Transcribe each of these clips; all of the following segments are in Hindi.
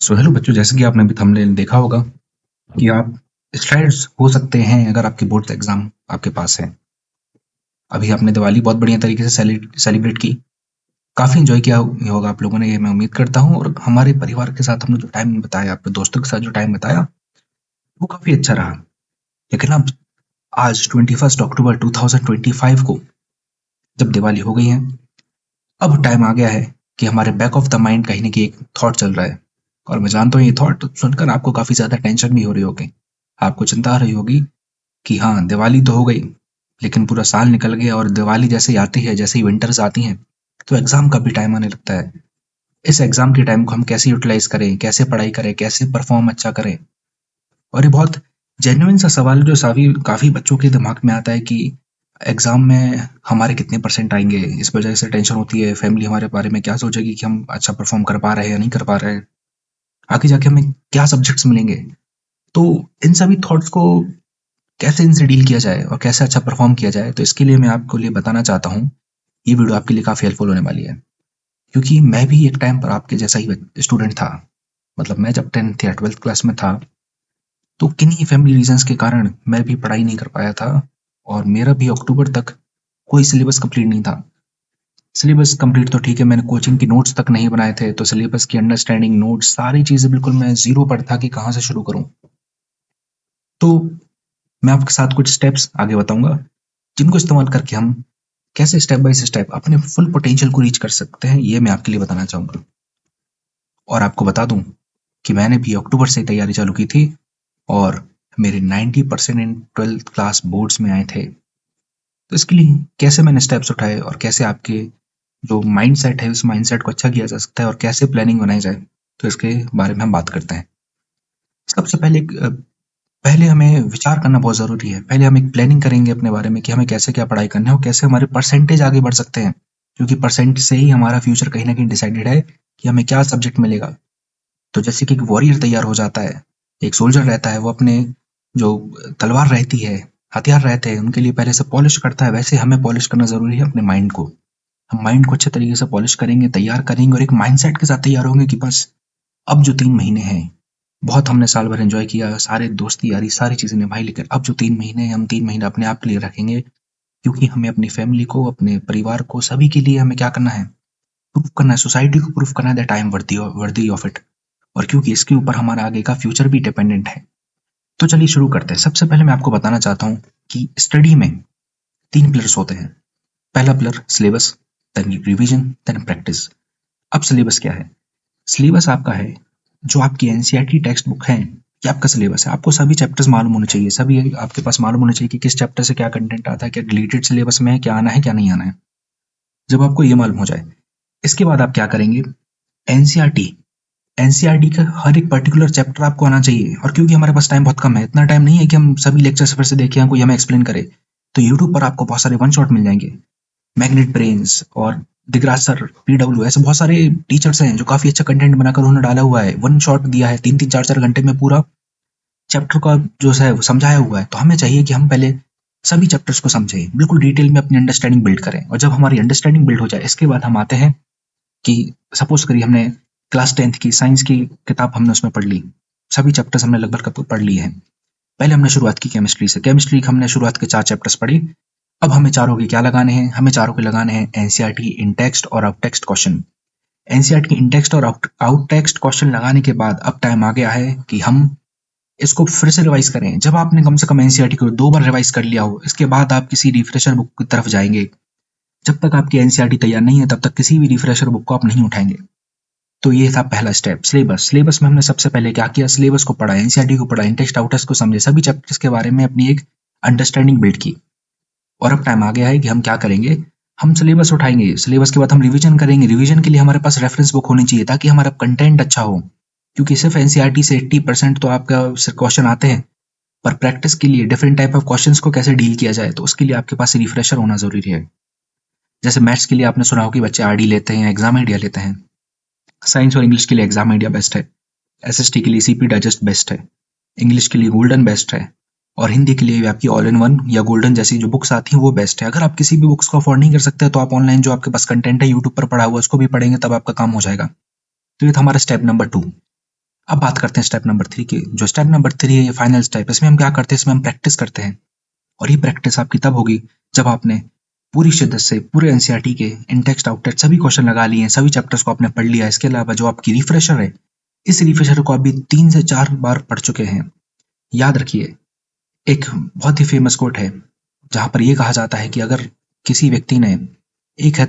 सो हेलो बच्चों, जैसे कि आपने अभी थंबनेल देखा होगा कि आप स्ट्रेस हो सकते हैं अगर आपके बोर्ड एग्जाम आपके पास है। अभी आपने दिवाली बहुत बढ़िया तरीके से सेलिब्रेट की, काफी एंजॉय किया होगा आप लोगों ने, ये मैं उम्मीद करता हूँ। और हमारे परिवार के साथ हमने जो टाइम बताया, अपने दोस्तों के साथ जो टाइम बताया, वो काफी अच्छा रहा। लेकिन अब आज 21 अक्टूबर 2025 को जब दिवाली हो गई है, अब टाइम आ गया है कि हमारे बैक ऑफ द माइंड कहीं ना कहीं एक थॉट चल रहा है। और मैं जानता हूँ ये थॉट सुनकर आपको काफी ज्यादा टेंशन भी हो रही होगी, आपको चिंता आ रही होगी कि हाँ, दिवाली तो हो गई, लेकिन पूरा साल निकल गया और दिवाली जैसे ही आती है, जैसे ही विंटर्स आती हैं, तो एग्ज़ाम का भी टाइम आने लगता है। इस एग्ज़ाम के टाइम को हम कैसे यूटिलाइज़ करें, कैसे पढ़ाई करें, कैसे परफ़ॉर्म अच्छा करें? और ये बहुत जेन्युइन सा सवाल जो सभी काफ़ी बच्चों के दिमाग में आता है कि एग्ज़ाम में हमारे कितने परसेंट आएँगे? इस वजह से टेंशन होती है, फैमिली हमारे बारे में क्या सोचेगी कि हम अच्छा परफ़ॉर्म कर पा रहे हैं या नहीं कर पा रहे हैं? आगे जाके हमें क्या सब्जेक्ट्स मिलेंगे? तो इन सभी थॉट्स को कैसे इनसे डील किया जाए और कैसे अच्छा परफॉर्म किया जाए, तो इसके लिए मैं आपको लिए बताना चाहता हूँ। ये वीडियो आपके लिए काफ़ी हेल्पफुल होने वाली है, क्योंकि मैं भी एक टाइम पर आपके जैसा ही स्टूडेंट था। मतलब मैं जब 10th या 12th क्लास में था, तो किन्हीं फैमिली रीजंस के कारण मैं भी पढ़ाई नहीं कर पाया था, और मेरा भी अक्टूबर तक कोई सिलेबस कंप्लीट नहीं था। सिलेबस कंप्लीट तो ठीक है, मैंने कोचिंग के नोट्स तक नहीं बनाए थे, तो सिलेबस की अंडरस्टैंडिंग, नोट्स, सारी चीज़ें बिल्कुल मैं ज़ीरो पर था कि कहाँ से शुरू करूँ। तो मैं आपके साथ कुछ स्टेप्स आगे बताऊँगा, जिनको इस्तेमाल करके हम कैसे स्टेप बाय स्टेप अपने फुल पोटेंशियल को रीच कर सकते हैं, ये मैं आपके लिए बताना चाहूँगा। और आपको बता दूँ कि मैंने भी अक्टूबर से तैयारी चालू की थी, और मेरे 90% इन 12th क्लास बोर्ड्स में आए थे। तो इसके लिए कैसे मैंने स्टेप्स उठाए और कैसे आपके जो माइंडसेट है, उस माइंडसेट को अच्छा किया जा सकता है और कैसे प्लानिंग बनाई जाए, तो इसके बारे में हम बात करते हैं। सबसे पहले पहले हमें विचार करना बहुत ज़रूरी है। पहले हम एक प्लानिंग करेंगे अपने बारे में कि हमें कैसे क्या पढ़ाई करना है और कैसे हमारे परसेंटेज आगे बढ़ सकते हैं, क्योंकि परसेंट से ही हमारा फ्यूचर कहीं ना कहीं डिसाइडेड है कि हमें क्या सब्जेक्ट मिलेगा। तो जैसे कि एक वॉरियर तैयार हो जाता है, एक सोल्जर रहता है, वो अपने जो तलवार रहती है, हथियार रहते हैं, उनके लिए पहले से पॉलिश करता है, वैसे हमें पॉलिश करना ज़रूरी है अपने माइंड को। हम माइंड को अच्छे तरीके से पॉलिश करेंगे, तैयार करेंगे, और एक माइंडसेट के साथ तैयार होंगे कि बस अब जो 3 महीने हैं, बहुत हमने साल भर एंजॉय किया, सारे दोस्ती यारी सारी चीज़ें निभाई, लेकिन अब जो 3 महीने हैं, हम 3 महीने अपने आप के लिए रखेंगे, क्योंकि हमें अपनी फैमिली को, अपने परिवार को, सभी के लिए हमें क्या करना है, प्रूफ करना है, सोसाइटी को प्रूफ करना है that I am worthy of it. और क्योंकि इसके ऊपर हमारा आगे का फ्यूचर भी डिपेंडेंट है। तो चलिए शुरू करते हैं। सबसे पहले मैं आपको बताना चाहता हूँ कि स्टडी में 3 पिलर्स होते हैं। पहला pillar syllabus, then revision, then practice. अब सिलेबस क्या है? सिलेबस आपका है जो आपकी एनसीईआरटी टेक्स्ट बुक है, ये आपका सिलेबस है। आपको सभी चैप्टर्स मालूम होने चाहिए, सभी आपके पास मालूम होने चाहिए कि किस चैप्टर से क्या कंटेंट आता है, क्या डिलीटेड सिलेबस में है, क्या आना है, क्या नहीं आना है। जब आपको ये मालूम हो जाए, इसके बाद आप क्या करेंगे, एनसीईआरटी एनसीईआरटी का हर एक पर्टिकुलर चैप्टर आपको आना चाहिए। और क्योंकि हमारे पास टाइम बहुत कम है, इतना टाइम नहीं है कि हम सभी लेक्चर्स फिर से देखें या कोई हमें एक्सप्लेन करे, तो यूट्यूब पर आपको बहुत सारे वन शॉट मिल जाएंगे। मैग्नेट ब्रेन्स और दिगराज सर, पीडब्ल्यू, ऐसे बहुत सारे टीचर्स हैं जो काफी अच्छा कंटेंट बनाकर उन्होंने डाला हुआ है, वन शॉट दिया है, 3-3, 4-4 घंटे में पूरा चैप्टर का जो है वो समझाया हुआ है। तो हमें चाहिए कि हम पहले सभी चैप्टर्स को समझें, बिल्कुल डिटेल में अपनी अंडरस्टैंडिंग बिल्ड करें, और जब हमारी अंडरस्टैंडिंग बिल्ड हो जाए, इसके बाद हम आते हैं कि सपोज करिए हमने क्लास 10th की साइंस की किताब हमने उसमें पढ़ ली, सभी चैप्टर्स हमने लगभग पढ़ लिए हैं। पहले हमने शुरुआत की केमिस्ट्री से, केमिस्ट्री हमने शुरुआत के 4 चैप्टर्स पढ़ी। अब हमें चारों के क्या लगाने हैं, हमें चारों के लगाने हैं एनसीईआरटी इन टेक्स्ट और आउट टेक्स्ट क्वेश्चन। एनसीईआरटी इन टेक्स्ट और आउट टेक्स्ट क्वेश्चन लगाने के बाद अब टाइम आ गया है कि हम इसको फिर से रिवाइज करें। जब आपने कम से कम एनसीईआरटी को 2 बार रिवाइज कर लिया हो, इसके बाद आप किसी रिफ्रेशर बुक की तरफ जाएंगे। जब तक आपकी एनसीईआरटी तैयार नहीं है, तब तक किसी भी रिफ्रेशर बुक को आप नहीं उठाएंगे। तो ये था पहला स्टेप, सिलेबस। सिलेबस में हमने सबसे पहले क्या किया, सिलेबस को पढ़ा, एनसीईआरटी को पढ़ा, इन टेक्स्ट आउट टेक्स्ट को समझे, सभी चैप्टर्स के बारे में अपनी एक अंडरस्टैंडिंग बिल्ड की। और अब टाइम आ गया है कि हम क्या करेंगे, हम सिलेबस उठाएंगे। सिलेबस के बाद हम रिवीजन करेंगे। रिवीजन के लिए हमारे पास रेफरेंस बुक होनी चाहिए ताकि हमारा कंटेंट अच्छा हो, क्योंकि सिर्फ एनसीईआरटी से 80% तो आपका क्वेश्चन आते हैं, पर प्रैक्टिस के लिए डिफरेंट टाइप ऑफ क्वेश्चंस को कैसे डील किया जाए, तो उसके लिए आपके पास रिफ्रेशर होना जरूरी है। जैसे मैथ्स के लिए आपने सुना हो कि बच्चे आरडी लेते हैं, एग्जाम आइडिया लेते हैं। साइंस और इंग्लिश के लिए एग्जाम आइडिया बेस्ट है। एसएसटी के लिए सीपी डाइजेस्ट बेस्ट है। इंग्लिश के लिए गोल्डन बेस्ट है। और हिंदी के लिए भी आपकी ऑल इन वन या गोल्डन जैसी जो बुक्स आती हैं वो बेस्ट है। अगर आप किसी भी बुक्स को अफोर्ड नहीं कर सकते, तो आप ऑनलाइन जो आपके पास कंटेंट है यूट्यूब पर पढ़ा हुआ, उसको भी पढ़ेंगे, तब आपका काम हो जाएगा। तो ये था हमारा स्टेप नंबर 2। अब बात करते हैं स्टेप नंबर 3 की। जो स्टेप नंबर 3 है, ये फाइनल स्टेप, इसमें हम क्या करते हैं, इसमें हम प्रैक्टिस करते हैं। और ये प्रैक्टिस आपकी तब होगी जब आपने पूरी शिद्दत से पूरे एनसीईआरटी के इन टेक्स्ट आउट टेक्स्ट सभी क्वेश्चन लगा लिए हैं, सभी चैप्टर्स को आपने पढ़ लिया है। इसके अलावा जो आपकी रिफ्रेशर है, इस रिफ्रेशर को अभी 3 से 4 बार पढ़ चुके हैं। याद रखिए, एक बहुत ही फेमस कोट है जहां पर यह कहा जाता है कि अगर किसी व्यक्ति ने एक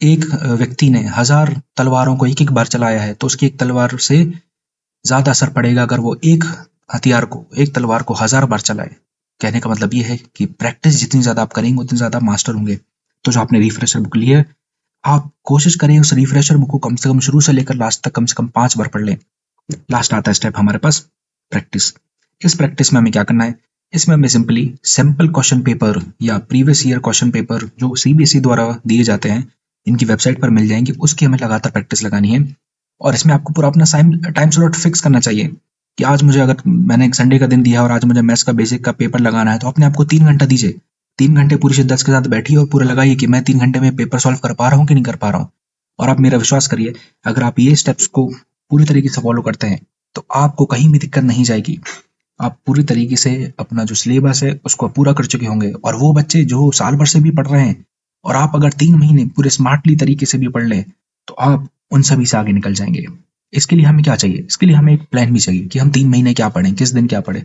एक व्यक्ति ने 1000 तलवारों को एक एक बार चलाया है, तो उसकी एक तलवार से ज्यादा असर पड़ेगा अगर वो एक तलवार को 1000 बार चलाए। कहने का मतलब ये है कि प्रैक्टिस जितनी ज्यादा आप करेंगे उतनी ज्यादा मास्टर होंगे। तो जो आपने रिफ्रेशर बुक ली है, आप कोशिश करें उस रिफ्रेशर बुक को कम से कम शुरू से लेकर लास्ट तक कम से कम 5 बार पढ़ लें। लास्ट आता है स्टेप हमारे पास प्रैक्टिस। इस प्रैक्टिस में हमें क्या करना है, इसमें हमें सिंपली सैंपल क्वेश्चन पेपर या प्रीवियस ईयर क्वेश्चन पेपर जो सीबीएसई द्वारा दिए जाते हैं, इनकी वेबसाइट पर मिल जाएंगे, उसकी हमें लगातार प्रैक्टिस लगानी है। और इसमें आपको पूरा अपना टाइम स्लॉट फिक्स करना चाहिए कि आज मुझे, अगर मैंने एक संडे का दिन दिया और आज मुझे मैथ्स का बेसिक का पेपर लगाना है, तो अपने आपको 3 घंटा दीजिए। 3 घंटे पूरी शिद्दत के साथ बैठिए और पूरा लगाइए कि मैं 3 घंटे में पेपर सॉल्व कर पा रहा हूँ कि नहीं कर पा रहा हूँ। और आप मेरा विश्वास करिए, अगर आप ये स्टेप्स को पूरी तरीके से फॉलो करते हैं तो आपको कहीं भी दिक्कत नहीं जाएगी। आप पूरी तरीके से अपना जो सिलेबस है उसको पूरा कर चुके होंगे। और वो बच्चे जो साल भर से भी पढ़ रहे हैं, और आप अगर 3 महीने पूरे स्मार्टली तरीके से भी पढ़ लें, तो आप उन सभी से आगे निकल जाएंगे। इसके लिए हमें क्या चाहिए, इसके लिए हमें एक प्लान भी चाहिए कि हम 3 महीने क्या पढ़ें, किस दिन क्या पढ़ें।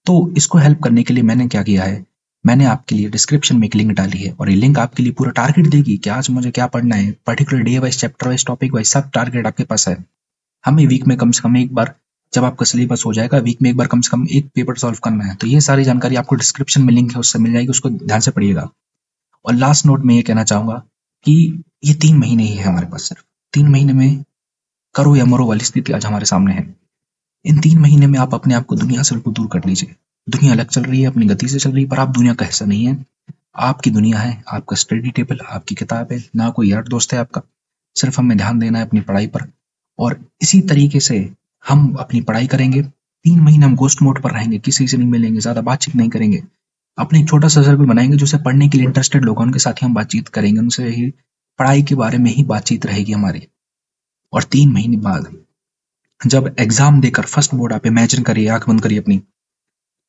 तो इसको हेल्प करने के लिए मैंने क्या किया है, मैंने आपके लिए डिस्क्रिप्शन में एक लिंक डाली है, और ये लिंक आपके लिए पूरा टारगेट देगी कि आज मुझे क्या पढ़ना है, particular day wise, chapter wise, topic wise, सब टारगेट आपके पास है। हमें वीक में कम से कम एक बार, जब आपका सिलेबस हो जाएगा, वीक में एक बार कम से कम एक पेपर सॉल्व करना है। तो ये सारी जानकारी आपको डिस्क्रिप्शन में लिंक है, उससे मिल जाएगी, उसको ध्यान से पढ़िएगा। और लास्ट नोट में ये कहना चाहूंगा कि ये 3 महीने ही है हमारे पास, सिर्फ 3 महीने में करो या मरो वाली स्थिति आज हमारे सामने है। इन 3 महीने में आप अपने आप को दुनिया से बिल्कुल दूर कर लीजिए। दुनिया अलग चल रही है, अपनी गति से चल रही है, पर आप दुनिया का हिस्सा नहीं है। आपकी दुनिया है, आपका स्टडी टेबल, आपकी किताब है, ना कोई यार दोस्त है आपका। सिर्फ हमें ध्यान देना है अपनी पढ़ाई पर, और इसी तरीके से हम अपनी पढ़ाई करेंगे। 3 महीने हम गोस्ट मोड पर रहेंगे, किसी से नहीं मिलेंगे, ज्यादा बातचीत नहीं करेंगे। अपने एक छोटा सा सर्कल बनाएंगे जो पढ़ने के लिए इंटरेस्टेड लोग हैं, उनके साथ ही हम बातचीत करेंगे, उनसे ही पढ़ाई के बारे में ही बातचीत रहेगी हमारी। और 3 महीने बाद जब एग्जाम देकर फर्स्ट बोर्ड, आप इमेजिन करिए, आंख बंद करिए अपनी,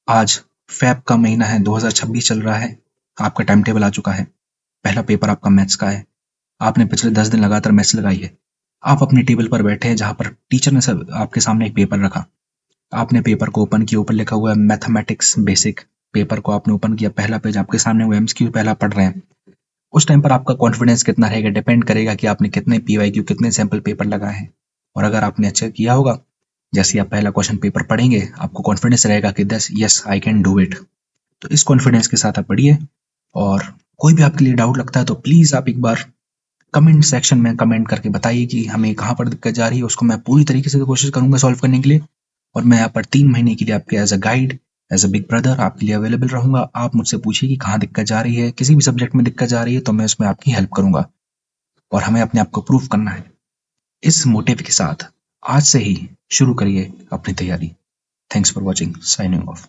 आज फेब का महीना है, 2026 चल रहा है, आपका टाइम टेबल आ चुका है, पहला पेपर आपका मैथ्स का है, आपने पिछले 10 दिन लगातार मैथ्स लगाई है, आप अपने टेबल पर बैठे हैं जहां पर टीचर ने सब आपके सामने एक पेपर रखा, आपने पेपर को ओपन किया, ऊपर लिखा हुआ है मैथमेटिक्स बेसिक, पेपर को आपने ओपन किया, पहला पेज आपके सामने हुआ, एमसीक्यू पहला पढ़ रहे हैं। उस टाइम पर आपका कॉन्फिडेंस कितना रहेगा, डिपेंड करेगा कि आपने कितने पीवाईक्यू, कितने सैंपल पेपर लगाए हैं। और अगर आपने अच्छा किया होगा, जैसे आप पहला क्वेश्चन पेपर पढ़ेंगे, आपको कॉन्फिडेंस रहेगा कि yes I can do it. तो इस कॉन्फिडेंस के साथ आप पढ़िए। और कोई भी आपके लिए डाउट लगता है तो प्लीज आप एक बार कमेंट सेक्शन में कमेंट करके बताइए कि हमें कहाँ पर दिक्कत जा रही है, उसको मैं पूरी तरीके से कोशिश करूंगा सॉल्व करने के लिए। और मैं यहाँ पर 3 महीने के लिए आपके as a guide, as a big brother आपके लिए अवेलेबल रहूंगा। आप मुझसे पूछिए कि कहाँ दिक्कत जा रही है, किसी भी सब्जेक्ट में दिक्कत जा रही है तो मैं उसमें आपकी हेल्प करूंगा। और हमें अपने आप को प्रूव करना है। इस मोटिव के साथ आज से ही शुरू करिए अपनी तैयारी। Thanks for watching, signing off.